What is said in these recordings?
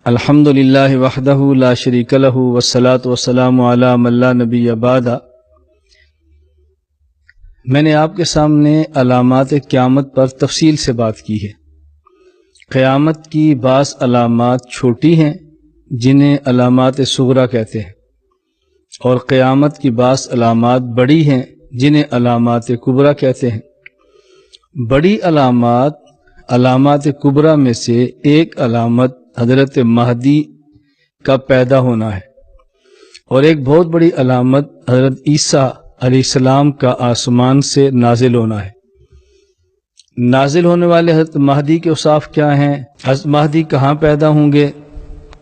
الحمد للہ وحدہ لا شریک لہ والصلاة والسلام علی من لا نبی بعد۔ میں نے آپ کے سامنے علامات قیامت پر تفصیل سے بات کی ہے۔ قیامت کی بعض علامات چھوٹی ہیں جنہیں علامات صغریٰ کہتے ہیں، اور قیامت کی بعض علامات بڑی ہیں جنہیں علامات کبریٰ کہتے ہیں۔ بڑی علامات کبریٰ میں سے ایک علامت حضرت مہدی کا پیدا ہونا ہے، اور ایک بہت بڑی علامت حضرت عیسیٰ علیہ السلام کا آسمان سے نازل ہونا ہے۔ نازل ہونے والے حضرت مہدی کے اوصاف کیا ہیں؟ حضرت مہدی کہاں پیدا ہوں گے،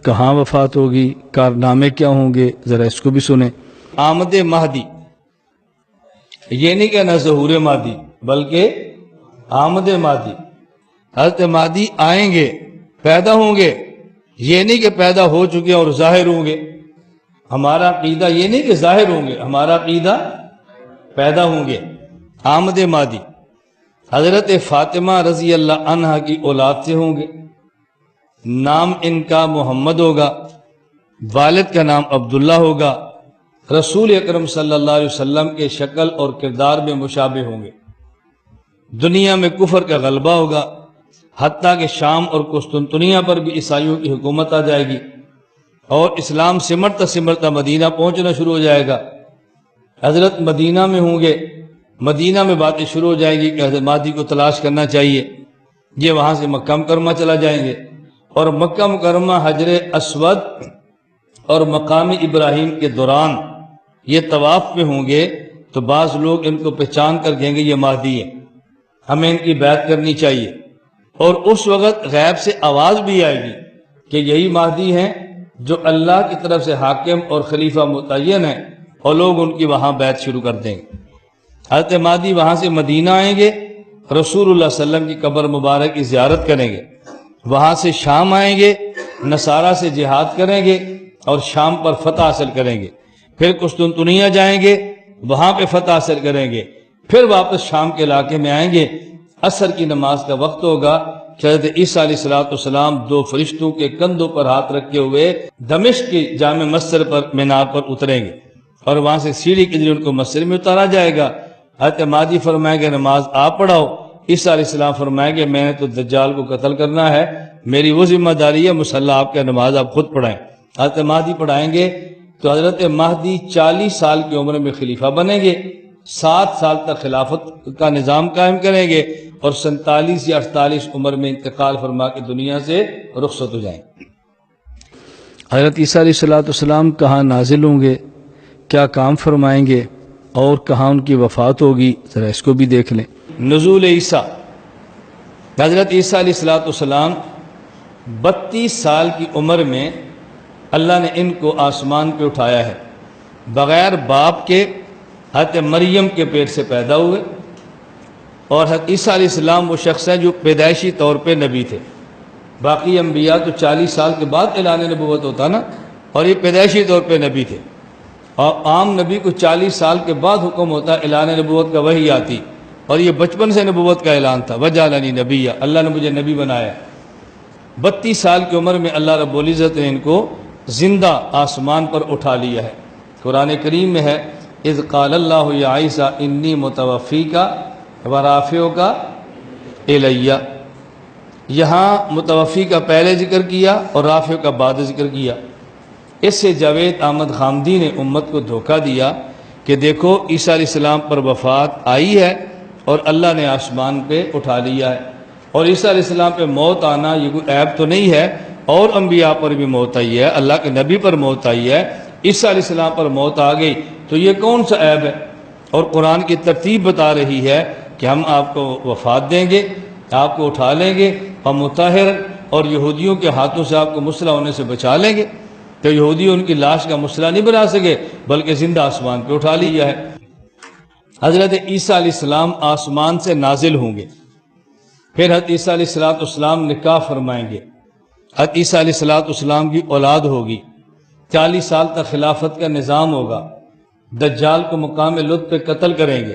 کہاں وفات ہوگی، کارنامے کیا ہوں گے، ذرا اس کو بھی سنیں۔ آمد مہدی، یہ نہیں کہنا ظہور مہدی بلکہ آمد مہدی۔ حضرت مہدی آئیں گے، پیدا ہوں گے، یہ نہیں کہ پیدا ہو چکے اور ظاہر ہوں گے۔ ہمارا عقیدہ یہ نہیں کہ ظاہر ہوں گے، ہمارا عقیدہ پیدا ہوں گے۔ آمد مہدی حضرت فاطمہ رضی اللہ عنہ کی اولاد سے ہوں گے۔ نام ان کا محمد ہوگا، والد کا نام عبداللہ ہوگا۔ رسول اکرم صلی اللہ علیہ وسلم کے شکل اور کردار میں مشابہ ہوں گے۔ دنیا میں کفر کا غلبہ ہوگا، حتیٰ کہ شام اور قسطنطنیہ پر بھی عیسائیوں کی حکومت آ جائے گی، اور اسلام سمٹتا سمٹتا مدینہ پہنچنا شروع ہو جائے گا۔ حضرت مدینہ میں ہوں گے، مدینہ میں باتیں شروع ہو جائیں گی کہ حضرت مہدی کو تلاش کرنا چاہیے۔ یہ وہاں سے مکہ مکرمہ چلا جائیں گے، اور مکہ مکرمہ حجر اسود اور مقام ابراہیم کے دوران یہ طواف میں ہوں گے، تو بعض لوگ ان کو پہچان کر کہیں گے یہ مہدی ہے، ہمیں ان کی بیعت کرنی چاہیے۔ اور اس وقت غیب سے آواز بھی آئے گی کہ یہی مہدی ہیں جو اللہ کی طرف سے حاکم اور خلیفہ متعین ہیں، اور لوگ ان کی وہاں بیعت شروع کر دیں گے۔ حضرت مہدی وہاں سے مدینہ آئیں گے، رسول اللہ صلی اللہ علیہ وسلم کی قبر مبارک کی زیارت کریں گے۔ وہاں سے شام آئیں گے، نصارہ سے جہاد کریں گے اور شام پر فتح حاصل کریں گے۔ پھر قسطنطنیہ جائیں گے، وہاں پہ فتح حاصل کریں گے۔ پھر واپس شام کے علاقے میں آئیں گے۔ عصر کی نماز کا وقت ہوگا کہ حضرت عیسیٰ علیہ السلام دو فرشتوں کے کندھوں پر ہاتھ رکھے ہوئے دمشق کی جامع مسجد پر مینار پر اتریں گے، اور وہاں سے سیڑھی کے ذریعے ان کو مسجد میں اتارا جائے گا۔ حضرت مہدی فرمائیں گے نماز آپ پڑھاؤ۔ عیسیٰ علیہ السلام فرمائیں گے میں نے تو دجال کو قتل کرنا ہے، میری وہ ذمہ داری ہے، مصلی آپ کا نماز آپ خود پڑھائیں۔ حضرت مہدی پڑھائیں گے تو حضرت مہدی 40 سال کی عمر میں خلیفہ بنیں گے، 7 سال تک خلافت کا نظام قائم کریں گے، اور 47 یا 48 عمر میں انتقال فرما کے دنیا سے رخصت ہو جائیں گے۔ حضرت عیسیٰ علیہ السلام کہاں نازل ہوں گے، کیا کام فرمائیں گے، اور کہاں ان کی وفات ہوگی، ذرا اس کو بھی دیکھ لیں۔ نزول عیسیٰ، حضرت عیسیٰ علیہ السلام 32 سال کی عمر میں اللہ نے ان کو آسمان پہ اٹھایا ہے، بغیر باپ کے حضرت مریم کے پیٹ سے پیدا ہوئے۔ اور حضرت عیسیٰ علیہ السلام وہ شخص ہیں جو پیدائشی طور پہ نبی تھے۔ باقی انبیاء تو 40 سال کے بعد اعلان نبوت ہوتا نا، اور یہ پیدائشی طور پہ نبی تھے۔ اور عام نبی کو 40 سال کے بعد حکم ہوتا اعلان نبوت کا، وحی آتی، اور یہ بچپن سے نبوت کا اعلان تھا، وجعلنی نبیّا، اللہ نے مجھے نبی بنایا۔ 32 سال کی عمر میں اللہ رب العزت نے ان کو زندہ آسمان پر اٹھا لیا ہے۔ قرآن کریم میں ہے اذ قال اللہ یا عیسیٰ انی متوفیک ورافعک الی، یہاں متوفی کا پہلے ذکر کیا اور رافع کا بعد ذکر کیا۔ اس سے جاوید احمد خامدی نے امت کو دھوکہ دیا کہ دیکھو عیسیٰ علیہ السلام پر وفات آئی ہے اور اللہ نے آسمان پہ اٹھا لیا ہے، اور عیسیٰ علیہ السلام پہ موت آنا یہ کوئی عیب تو نہیں ہے، اور انبیاء پر بھی موت آئی ہے، اللہ کے نبی پر موت آئی ہے، عیسیٰ علیہ السلام پر موت آ گئی تو یہ کون سا عیب ہے؟ اور قرآن کی ترتیب بتا رہی ہے کہ ہم آپ کو وفات دیں گے، آپ کو اٹھا لیں گے، اور مطہر اور یہودیوں کے ہاتھوں سے آپ کو مسلح ہونے سے بچا لیں گے۔ تو یہودی ان کی لاش کا مسلح نہیں بنا سکے، بلکہ زندہ آسمان پہ اٹھا لیا ہے۔ حضرت عیسیٰ علیہ السلام آسمان سے نازل ہوں گے، پھر حضرت عیسیٰ علیہ السلام نکاح فرمائیں گے، حضرت عیسیٰ علیہ السلام کی اولاد ہوگی، 40 سال تک خلافت کا نظام ہوگا، دجال کو مقام لد پہ قتل کریں گے،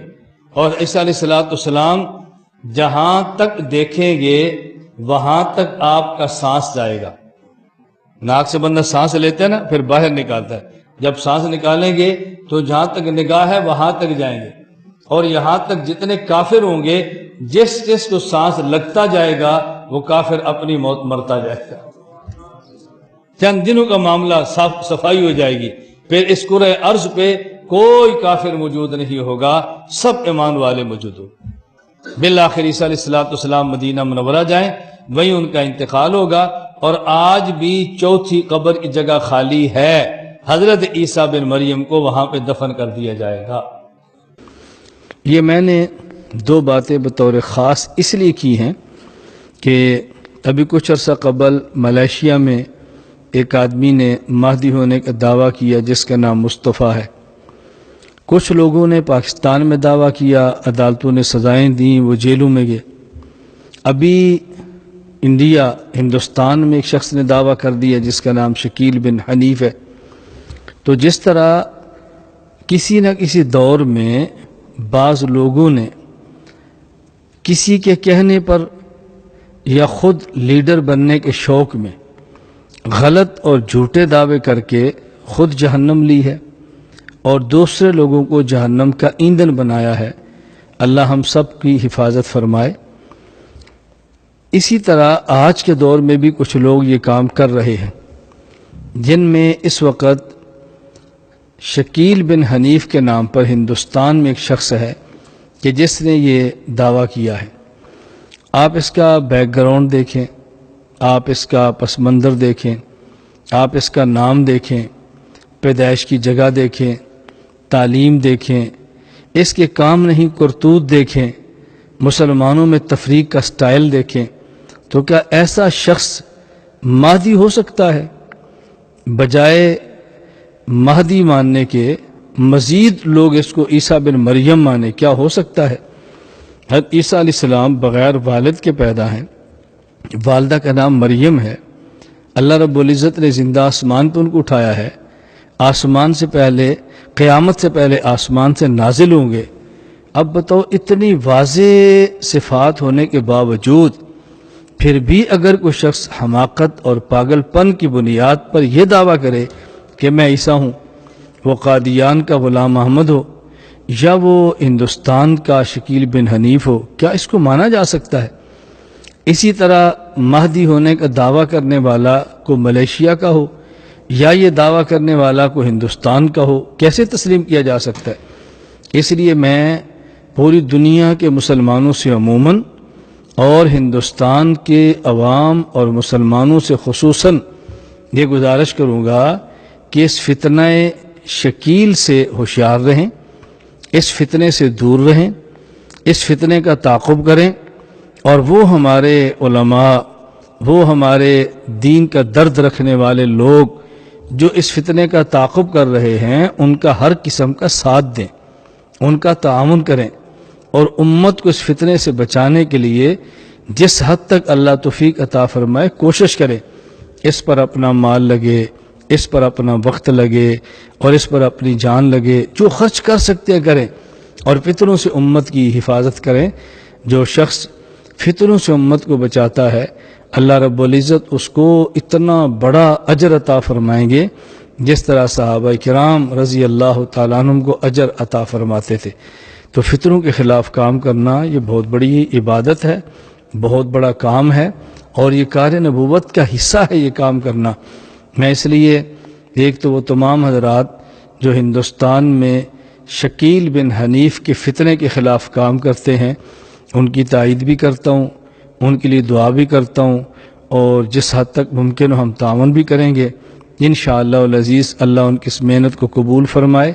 اور عیسیٰ علیہ السلام جہاں تک دیکھیں گے وہاں تک آپ کا سانس جائے گا۔ ناک سے بندہ سانس لیتا ہے نا، پھر باہر نکالتا ہے، جب سانس نکالیں گے تو جہاں تک نگاہ ہے وہاں تک جائیں گے، اور یہاں تک جتنے کافر ہوں گے، جس جس کو سانس لگتا جائے گا وہ کافر اپنی موت مرتا جائے گا۔ چند دنوں کا معاملہ صفائی ہو جائے گی، پھر اس کرۂ ارض پہ کوئی کافر موجود نہیں ہوگا، سب ایمان والے موجود ہوں۔ بالآخر عیسیٰ علیہ السلام مدینہ منورہ جائیں، وہیں ان کا انتقال ہوگا، اور آج بھی چوتھی قبر کی جگہ خالی ہے، حضرت عیسیٰ بن مریم کو وہاں پہ دفن کر دیا جائے گا۔ یہ میں نے دو باتیں بطور خاص اس لیے کی ہیں کہ ابھی کچھ عرصہ قبل ملیشیا میں ایک آدمی نے مہدی ہونے کا دعویٰ کیا جس کا نام مصطفیٰ ہے۔ کچھ لوگوں نے پاکستان میں دعویٰ کیا، عدالتوں نے سزائیں دیں، وہ جیلوں میں گئے۔ ابھی ہندوستان میں ایک شخص نے دعویٰ کر دیا جس کا نام شکیل بن حنیف ہے۔ تو جس طرح کسی نہ کسی دور میں بعض لوگوں نے کسی کے کہنے پر یا خود لیڈر بننے کے شوق میں غلط اور جھوٹے دعوے کر کے خود جہنم لی ہے اور دوسرے لوگوں کو جہنم کا ایندھن بنایا ہے۔ اللہ ہم سب کی حفاظت فرمائے۔ اسی طرح آج کے دور میں بھی کچھ لوگ یہ کام کر رہے ہیں، جن میں اس وقت شکیل بن حنیف کے نام پر ہندوستان میں ایک شخص ہے کہ جس نے یہ دعویٰ کیا ہے۔ آپ اس کا بیک گراؤنڈ دیکھیں، آپ اس کا پس منظر دیکھیں، آپ اس کا نام دیکھیں، پیدائش کی جگہ دیکھیں، تعلیم دیکھیں، اس کے کام نہیں کرتوت دیکھیں، مسلمانوں میں تفریق کا سٹائل دیکھیں، تو کیا ایسا شخص مہدی ہو سکتا ہے؟ بجائے مہدی ماننے کے مزید لوگ اس کو عیسیٰ بن مریم مانے، کیا ہو سکتا ہے؟ حضرت عیسیٰ علیہ السلام بغیر والد کے پیدا ہیں، والدہ کا نام مریم ہے۔ اللہ رب العزت نے زندہ آسمان پہ ان کو اٹھایا ہے، آسمان سے پہلے، قیامت سے پہلے آسمان سے نازل ہوں گے۔ اب بتاؤ، اتنی واضح صفات ہونے کے باوجود پھر بھی اگر کوئی شخص حماقت اور پاگل پن کی بنیاد پر یہ دعویٰ کرے کہ میں عیسیٰ ہوں، وہ قادیان کا غلام محمد ہو یا وہ ہندوستان کا شکیل بن حنیف ہو، کیا اس کو مانا جا سکتا ہے؟ اسی طرح مہدی ہونے کا دعویٰ کرنے والا کو ملیشیا کا ہو یا یہ دعویٰ کرنے والا کو ہندوستان کا ہو، کیسے تسلیم کیا جا سکتا ہے؟ اس لیے میں پوری دنیا کے مسلمانوں سے عموماً اور ہندوستان کے عوام اور مسلمانوں سے خصوصاً یہ گزارش کروں گا کہ اس فتنہ شکیل سے ہوشیار رہیں، اس فتنے سے دور رہیں، اس فتنے کا تعاقب کریں، اور وہ ہمارے علماء، وہ ہمارے دین کا درد رکھنے والے لوگ جو اس فتنے کا تعاقب کر رہے ہیں، ان کا ہر قسم کا ساتھ دیں، ان کا تعاون کریں، اور امت کو اس فتنے سے بچانے کے لیے جس حد تک اللہ توفیق عطا فرمائے کوشش کریں، اس پر اپنا مال لگے، اس پر اپنا وقت لگے، اور اس پر اپنی جان لگے، جو خرچ کر سکتے ہیں کریں، اور فتنوں سے امت کی حفاظت کریں۔ جو شخص فتنوں سے امت کو بچاتا ہے، اللہ رب العزت اس کو اتنا بڑا اجر عطا فرمائیں گے جس طرح صحابہ کرام رضی اللہ تعالیٰ عنہم کو اجر عطا فرماتے تھے۔ تو فتنوں کے خلاف کام کرنا یہ بہت بڑی عبادت ہے، بہت بڑا کام ہے، اور یہ کار نبوت کا حصہ ہے یہ کام کرنا۔ میں اس لیے ایک تو وہ تمام حضرات جو ہندوستان میں شکیل بن حنیف کے فتنے کے خلاف کام کرتے ہیں، ان کی تائید بھی کرتا ہوں، ان کے لیے دعا بھی کرتا ہوں، اور جس حد تک ممکن ہو ہم تعاون بھی کریں گے انشاءاللہ العزیز۔ اللہ ان کی اس محنت کو قبول فرمائے،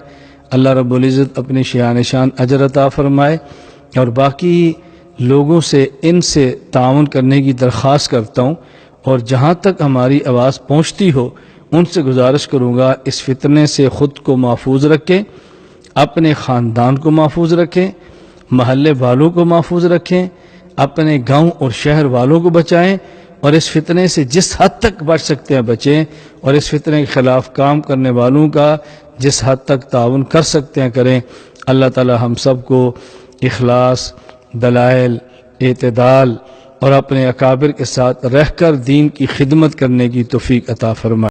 اللہ رب العزت اپنے شان شان اجر عطا فرمائے، اور باقی لوگوں سے ان سے تعاون کرنے کی درخواست کرتا ہوں، اور جہاں تک ہماری آواز پہنچتی ہو ان سے گزارش کروں گا اس فتنے سے خود کو محفوظ رکھیں، اپنے خاندان کو محفوظ رکھیں، محلے والوں کو محفوظ رکھیں، اپنے گاؤں اور شہر والوں کو بچائیں، اور اس فتنے سے جس حد تک بچ سکتے ہیں بچیں، اور اس فتنے کے خلاف کام کرنے والوں کا جس حد تک تعاون کر سکتے ہیں کریں۔ اللہ تعالی ہم سب کو اخلاص، دلائل، اعتدال اور اپنے اکابر کے ساتھ رہ کر دین کی خدمت کرنے کی توفیق عطا فرمائے۔